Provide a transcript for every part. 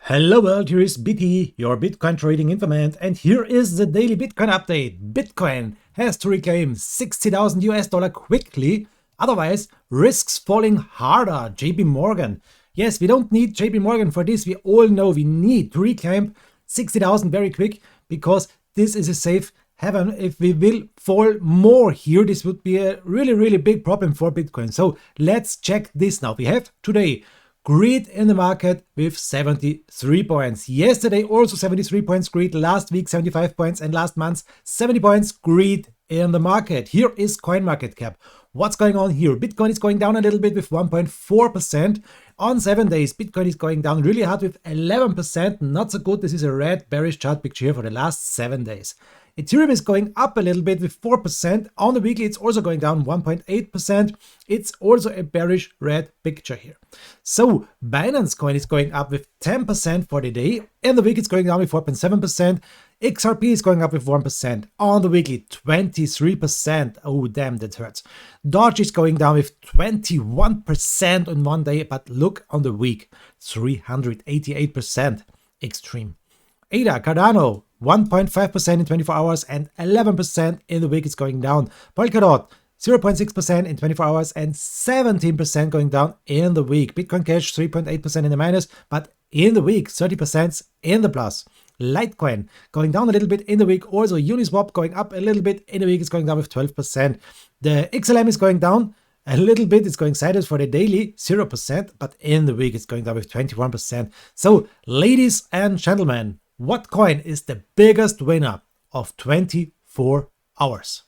Hello world, here is BITI, your Bitcoin trading informant, and here is the daily Bitcoin update. Bitcoin has to reclaim 60,000 US dollar quickly, otherwise risks falling harder. JP Morgan. Yes, we don't need JP Morgan for this. We all know we need to reclaim 60,000 very quick because this is a safe haven. If we will fall more here, this would be a really big problem for Bitcoin. So let's check this now. We have today greed in the market with 73 points. Yesterday also 73 points greed, last week 75 points, and last month 70 points greed in the market. Here is CoinMarketCap. What's going on here? Bitcoin is going down a little bit with 1.4%. On 7 days, Bitcoin is going down really hard with 11%. Not so good. This is a red bearish chart picture here for the last 7 days. Ethereum is going up a little bit with 4%. On the weekly, it's also going down 1.8%. It's also a bearish red picture here. So Binance coin is going up with 10% for the day. In the week, it's going down with 4.7%. XRP is going up with 1%. On the weekly, 23%. Oh, damn, that hurts. Doge is going down with 21% on one day, but look on the week, 388%. Extreme. ADA, Cardano, 1.5% in 24 hours and 11% in the week is going down. Polkadot, 0.6% in 24 hours and 17% going down in the week. Bitcoin Cash, 3.8% in the minus, but in the week, 30% in the plus. Litecoin going down a little bit in the week. Also, Uniswap going up a little bit in the week. It's going down with 12%. The XLM is going down a little bit. It's going sideways for the daily, 0%, but in the week, it's going down with 21%. So, ladies and gentlemen, what coin is the biggest winner of 24 hours?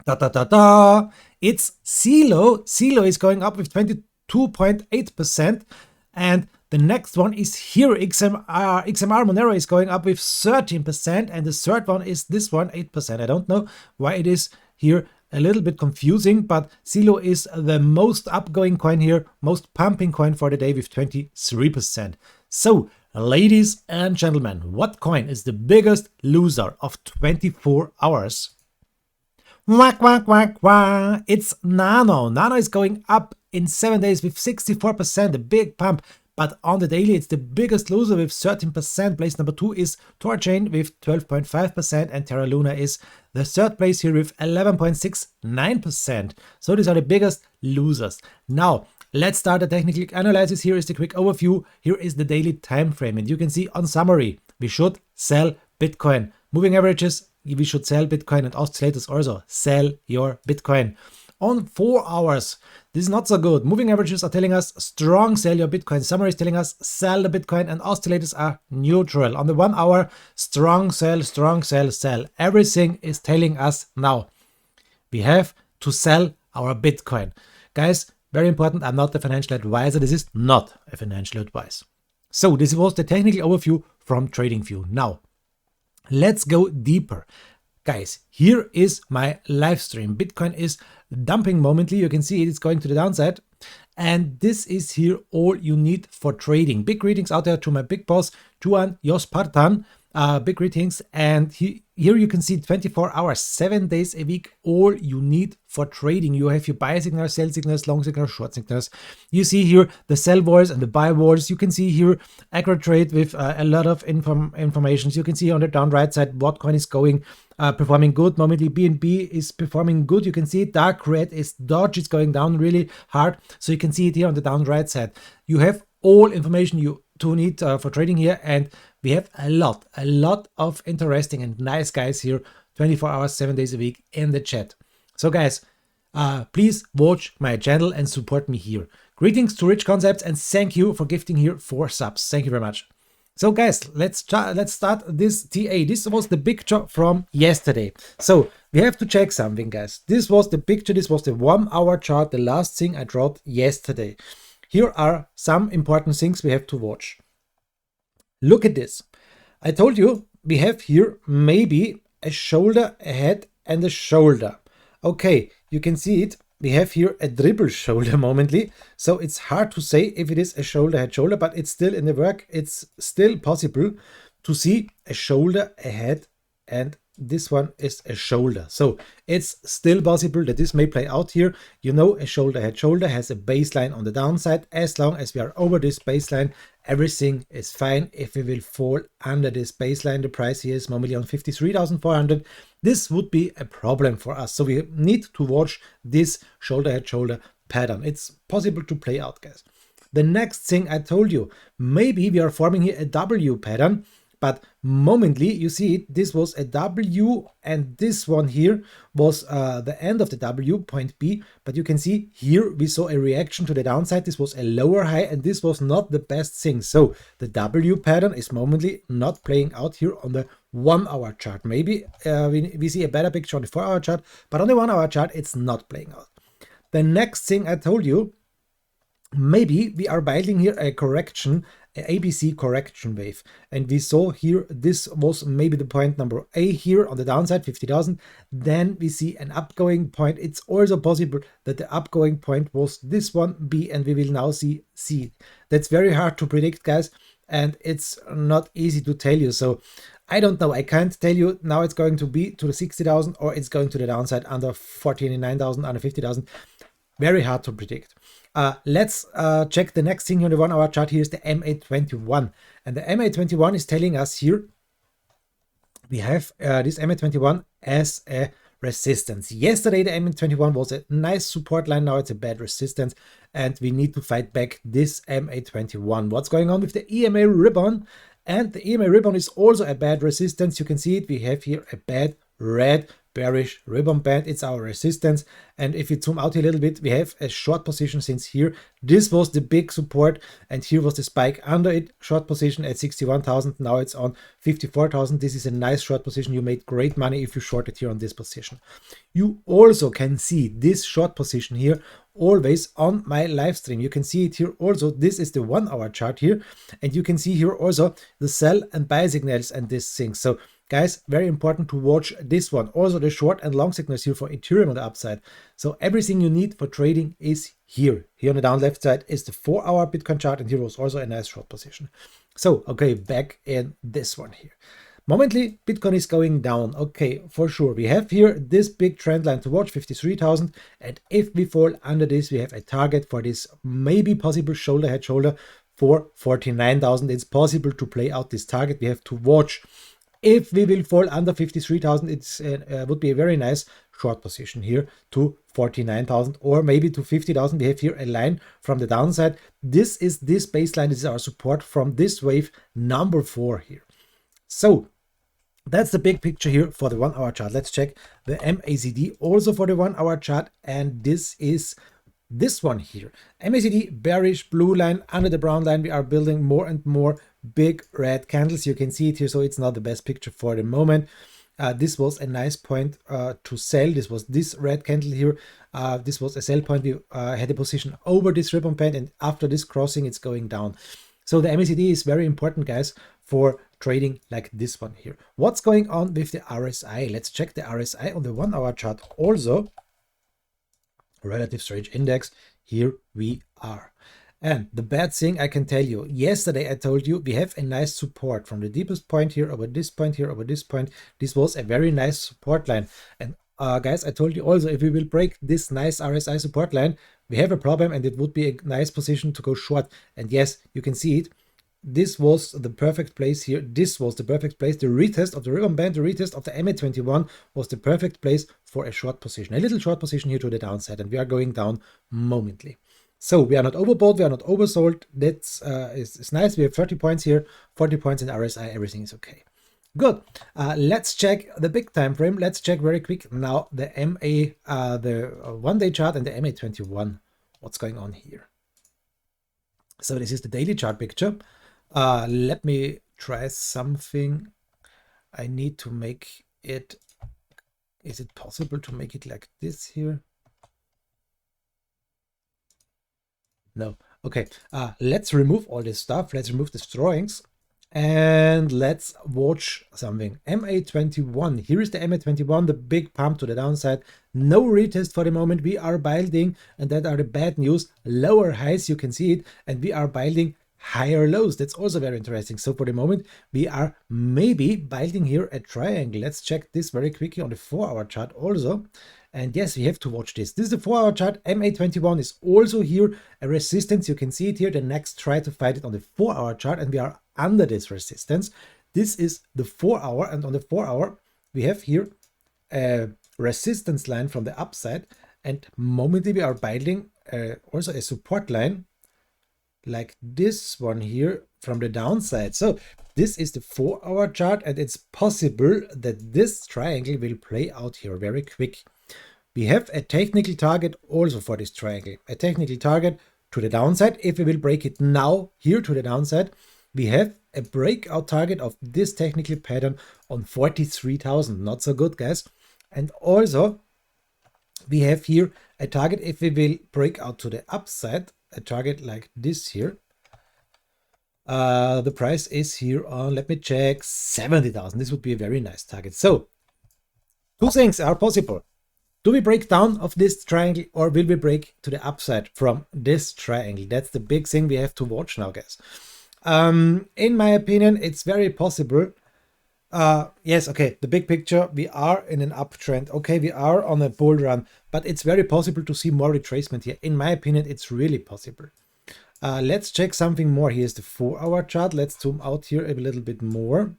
It's CELO. CELO is going up with 22.8%. And the next one is here, XMR. XMR Monero is going up with 13%. And the third one is this one, 8%. I don't know why it is here a little bit confusing, but CELO is the most upgoing coin here, most pumping coin for the day with 23%. So, ladies and gentlemen, what coin is the biggest loser of 24 hours? It's Nano. Nano is going up in 7 days with 64%, a big pump. But on the daily, it's the biggest loser with 13%. Place number 2 is Thorchain with 12.5%. And Terra Luna is the third place here with 11.69%. So these are the biggest losers. Now, let's start the technical analysis. Here is the quick overview. Here is the daily time frame. And you can see on summary, we should sell Bitcoin. Moving averages, we should sell Bitcoin, and oscillators also sell your Bitcoin. On 4 hours, this is not so good. Moving averages are telling us strong sell your Bitcoin. Summary is telling us sell the Bitcoin, and oscillators are neutral. On the 1 hour, strong sell, sell. Everything is telling us now we have to sell our Bitcoin. Guys, very important, I'm not a financial advisor. This is not a financial advice. So this was the technical overview from Tradingview. Now, let's go deeper. Guys, here is my live stream. Bitcoin is dumping momently. You can see it is going to the downside. And this is here all you need for trading. Big greetings out there to my big boss, Juan Jospartan. Big greetings. And here you can see 24 hours, 7 days a week, all you need for trading. You have your buy signals, sell signals, long signals, short signals. You see here the sell walls and the buy walls. You can see here accurate trade with a lot of information. You can see on the down right side what coin is going, performing good. Momently BNB is performing good. You can see dark red is Doge. It's going down really hard. So you can see it here on the down right side. You have all information you do need for trading here, and we have a lot of interesting and nice guys here, 24 hours, 7 days a week in the chat. So guys, please watch my channel and support me here. Greetings to Rich Concepts, and thank you for gifting here 4 subs. Thank you very much. So guys, let's start this TA. This was the picture from yesterday. So we have to check something, guys. This was the picture. This was the 1 hour chart, the last thing I drew yesterday. Here are some important things we have to watch. Look at this. I told you we have here maybe a shoulder, a head, and a shoulder. Okay, you can see it. We have here a dribble shoulder momently. So it's hard to say if it is a shoulder, head, shoulder, but it's still in the work. It's still possible to see a shoulder, a head, and this one is a shoulder. So it's still possible that this may play out here. You know, a shoulder head shoulder has a baseline on the downside. As long as we are over this baseline everything is fine. If we will fall under this baseline, the price here is normally on 53,400. This would be a problem for us. So we need to watch this shoulder head shoulder pattern. It's possible to play out, guys. The next thing I told you, maybe we are forming here a W pattern, but momently you see it, this was a W and this one here was the end of the W, point B, but you can see here we saw a reaction to the downside. This was a lower high and this was not the best thing. So the W pattern is momently not playing out here on the 1 hour chart. Maybe we see a better picture on the 4 hour chart, but on the 1 hour chart it's not playing out. The next thing I told you, maybe we are building here a correction, a ABC correction wave, and we saw here this was maybe the point number A here on the downside, 50,000. Then we see an upgoing point. It's also possible that the upgoing point was this one B, and we will now see C. That's very hard to predict, guys, and it's not easy to tell you. So I don't know. I can't tell you now it's going to be to the 60,000 or it's going to the downside under 49,000, under 50,000. Very hard to predict. Let's check the next thing on the 1 hour chart. Here is the MA21, and the MA21 is telling us here we have this MA21 as a resistance. Yesterday the MA21 was a nice support line, now it's a bad resistance, and we need to fight back this MA21. What's going on with the EMA ribbon? And the EMA ribbon is also a bad resistance. You can see it, we have here a bad red bearish ribbon band. It's our resistance, and if we zoom out a little bit, we have a short position since here. This was the big support, and here was the spike under it, short position at 61,000. Now it's on 54,000. This is a nice short position. You made great money if you shorted here on this position. You also can see this short position here always on my live stream. You can see it here also. This is the 1 hour chart here, and you can see here also the sell and buy signals and this thing. So guys, very important to watch this one. Also the short and long signals here for Ethereum on the upside. So everything you need for trading is here. Here on the down left side is the 4 hour Bitcoin chart, and here was also a nice short position. So, okay, back in this one here. Momently, Bitcoin is going down. Okay, for sure. We have here this big trend line to watch, 53,000. And if we fall under this, we have a target for this maybe possible shoulder head shoulder for 49,000. It's possible to play out this target. We have to watch. If we will fall under 53,000, it would be a very nice short position here to 49,000 or maybe to 50,000. We have here a line from the downside. This is this baseline. This is our support from this wave number 4 here. So that's the big picture here for the 1 hour chart. Let's check the MACD also for the 1 hour chart, and this is this one here. MACD bearish blue line under the brown line. We are building more and more big red candles. You can see it here, so it's not the best picture for the moment. This was a nice point to sell. This was this red candle here. This was a sell point. We had a position over this ribbon band, and after this crossing it's going down. So the MACD is very important, guys, for trading like this one here. What's going on with the RSI? Let's check the RSI on the 1 hour chart also. Relative Strange Index, here we are. And the bad thing I can tell you, yesterday I told you we have a nice support from the deepest point here over this point here over this point. This was a very nice support line. And guys, I told you also, if we will break this nice RSI support line, we have a problem, and it would be a nice position to go short. And yes, you can see it. This was the perfect place here. This was the perfect place. The retest of the ribbon band, the retest of the MA21 was the perfect place for a short position. A little short position here to the downside, and we are going down momently. So we are not overbought, we are not oversold. That's it's nice. We have 30 points here, 40 points in RSI. Everything is okay. Good. Let's check the big time frame. Let's check very quick now the the 1 day chart and the MA21. What's going on here? So this is the daily chart picture. Let me try something. I need to make it. Is it possible to make it like this here? No. Okay. Let's remove all this stuff. Let's remove these drawings. And let's watch something. MA21. Here is the MA21, the big pump to the downside. No retest for the moment. We are building, and that are the bad news. Lower highs, you can see it, and we are building higher lows. That's also very interesting. So for the moment, we are maybe building here a triangle. Let's check this very quickly on the 4 hour chart also. And yes, we have to watch this. This is the 4-hour chart. MA21 is also here a resistance. You can see it here. The next try to fight it on the 4-hour chart, and we are under this resistance. This is the 4-hour, and on the 4-hour, we have here a resistance line from the upside, and momentarily we are building also a support line like this one here from the downside. So this is the 4-hour chart, and it's possible that this triangle will play out here very quick. We have a technical target also for this triangle, a technical target to the downside. If we will break it now here to the downside, we have a breakout target of this technical pattern on 43,000. Not so good, guys. And also we have here a target if we will break out to the upside, a target like this here. The price is here on, let me check, 70,000. This would be a very nice target. So two things are possible. Do we break down of this triangle, or will we break to the upside from this triangle? That's the big thing we have to watch now, guys. In my opinion, it's very possible. Yes, okay, the big picture, we are in an uptrend. Okay, we are on a bull run, but it's very possible to see more retracement here. In my opinion, it's really possible. Let's check something more. Here's the 4-hour chart. Let's zoom out here a little bit more.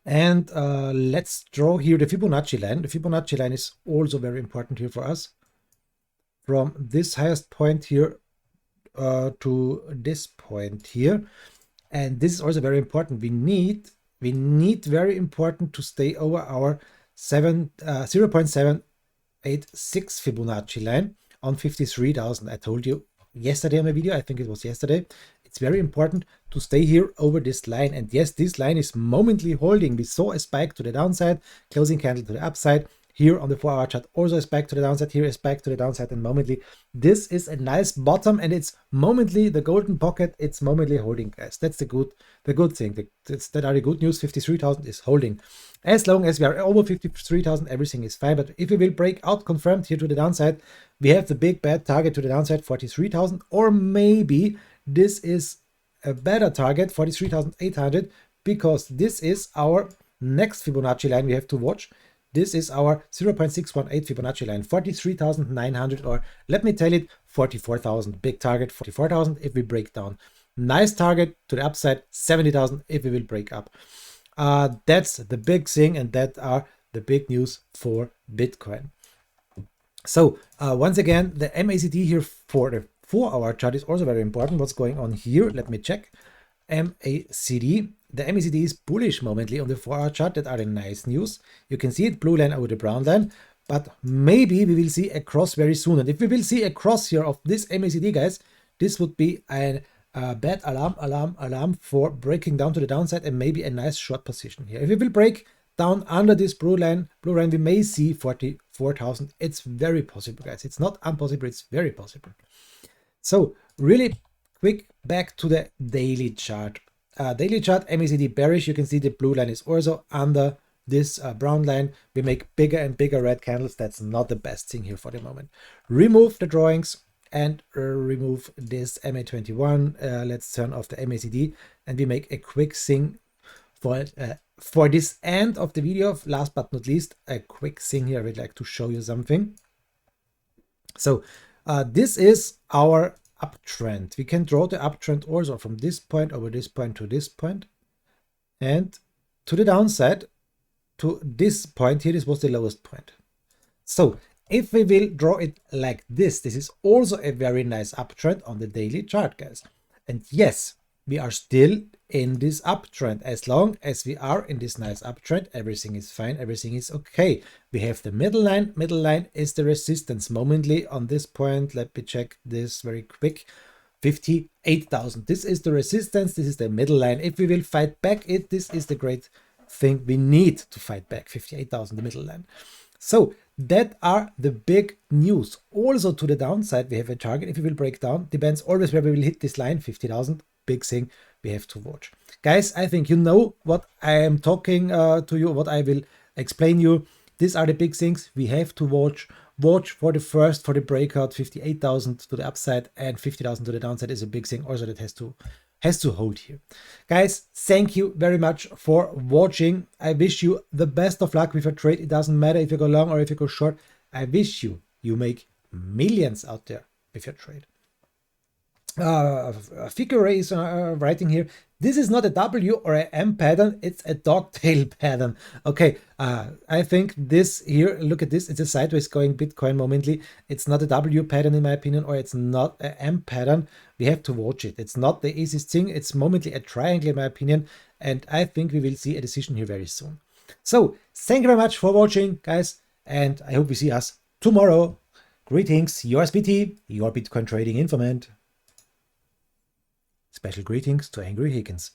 And let's draw here the Fibonacci line. The Fibonacci line is also very important here for us. From this highest point here to this point here. And this is also very important. We need very important to stay over our 0.786 Fibonacci line on 53,000. I told you yesterday on my video, I think it was yesterday. It's very important to stay here over this line. And yes, this line is momently holding. We saw a spike to the downside, closing candle to the upside. Here on the 4-hour chart, also a spike to the downside. Here a spike to the downside, and momently this is a nice bottom, and it's momently the golden pocket. It's momently holding, guys. That's the good thing. That are the good news. 53,000 is holding. As long as we are over 53,000, everything is fine. But if we will break out confirmed here to the downside, we have the big bad target to the downside, 43,000, or maybe this is a better target, 43,800, because this is our next Fibonacci line we have to watch. This is our 0.618 Fibonacci line, 43,900, or let me tell it, 44,000. Big target, 44,000 if we break down. Nice target to the upside, 70,000 if we will break up. That's the big thing, and that are the big news for Bitcoin. So once again, the MACD here for the 4-hour chart is also very important. What's going on here? Let me check. MACD. The MACD is bullish momently on the 4-hour chart. That are the nice news. You can see it, blue line over the brown line, but maybe we will see a cross very soon. And if we will see a cross here of this MACD, guys, this would be a bad alarm for breaking down to the downside and maybe a nice short position here. If we will break down under this blue line, we may see 44,000. It's very possible, guys. It's not impossible. It's very possible. So really quick, back to the daily chart. Daily chart, MACD bearish. You can see the blue line is also under this brown line. We make bigger and bigger red candles. That's not the best thing here for the moment. Remove the drawings and remove this MA21. Let's turn off the MACD, and we make a quick thing for this end of the video. Last but not least, a quick thing here. I would like to show you something. So this is our uptrend. We can draw the uptrend also from this point over this point to this point, and to the downside to this point here. This was the lowest point. So if we will draw it like this is also a very nice uptrend on the daily chart, guys. And yes, we are still in this uptrend. As long as we are in this nice uptrend, everything is fine, everything is okay. We have the middle line. Middle line is the resistance momently on this point. Let me check this very quick. 58,000. This is the resistance. This is the middle line. If we will fight back it, this is the great thing we need to fight back. 58,000, the middle line. So that are the big news. Also to the downside, we have a target. If we will break down, depends always where we will hit this line, 50,000. Big thing we have to watch. Guys, I think you know what I am talking to you, what I will explain you. These are the big things we have to watch. Watch for the breakout, 58,000 to the upside and 50,000 to the downside is a big thing also that has to has to hold here. Guys, thank you very much for watching. I wish you the best of luck with your trade. It doesn't matter if you go long or if you go short. I wish you make millions out there with your trade. Figure is writing here, this is not a W or a M pattern, it's a dog tail pattern. Okay, I think this here, look at this, it's a sideways going Bitcoin momently. It's not a W pattern in my opinion, or it's not a M pattern. We have to watch it. It's not the easiest thing. It's momently a triangle in my opinion, and I think we will see a decision here very soon. So thank you very much for watching, guys, and I hope we see us tomorrow. Greetings, yours BT, your Bitcoin trading informant. Special greetings to Angry Higgins.